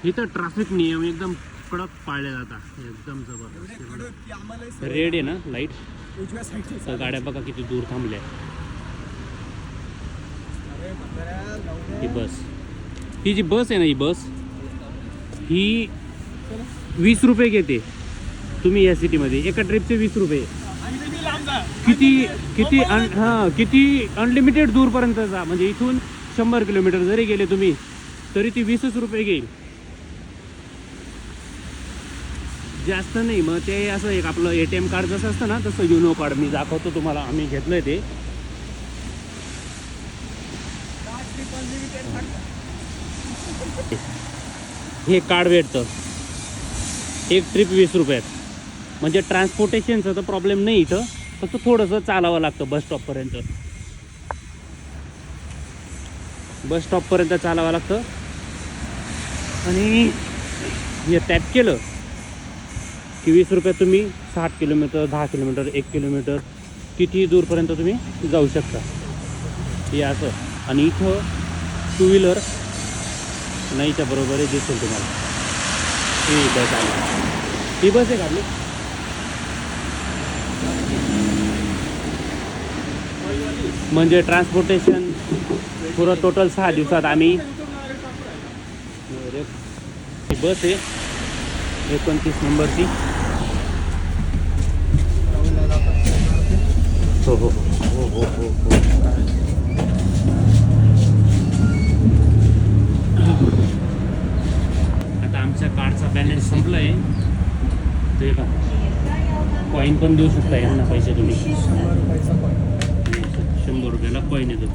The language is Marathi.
इथं ट्रॅफिक नियम एकदम कडक पाळले जातात, एकदम जबरदस्त. रेड आहे ना लाईट, तर गाड्या बघा किती दूर थांबल्या. ही बस, ही जी बस आहे ना, ही बस ही 20 रुपये घेते. तुम्ही या सिटीमध्ये एका ट्रिपचे 20 रुपये. किती किती हां किती अनलिमिटेड दूरपर्यंत जा, म्हणजे इथून 100 किलोमीटर जरी गेले तुम्ही तरी ती 20च रुपये घेईल, जास्त नाही. मग ते असं एक आपलं ATM कार्ड जसं असतं ना, तसं युनो कार्ड मी दाखवतो तुम्हाला. आम्ही घेतलंय ते. हे कार्ड भेटतं, एक ट्रिप 20 रुपयात. म्हणजे ट्रान्सपोर्टेशनचा तर प्रॉब्लेम नाही इथं, फक्त थोडंसं चालावं लागतं बस स्टॉपपर्यंत. बस स्टॉपपर्यंत चालावं लागतं. आणि हे टॅप केलं की 20 रुपयात तुम्ही 60 किलोमीटर, 10 किलोमीटर, 1 किलोमीटर, किती दूरपर्यंत तुम्ही जाऊ शकता. हे असं. आणि इथं 2 व्हीलर नाहीच्या बरोबर दिसेल तुम्हाला. ही बस आहे, ही बस आहे का आपली? म्हणजे ट्रान्सपोर्टेशन पुरं टोटल 6 दिवसात आम्ही. ही बस आहे 29 नंबरची. हो हो हो हो हो हो. आता आमच्या कार्डचा बॅलन्स संपला आहे. ते का कॉईन पण देऊ शकता यांना पैसे तुम्ही. 100 रुपयाला कॉईन येतो.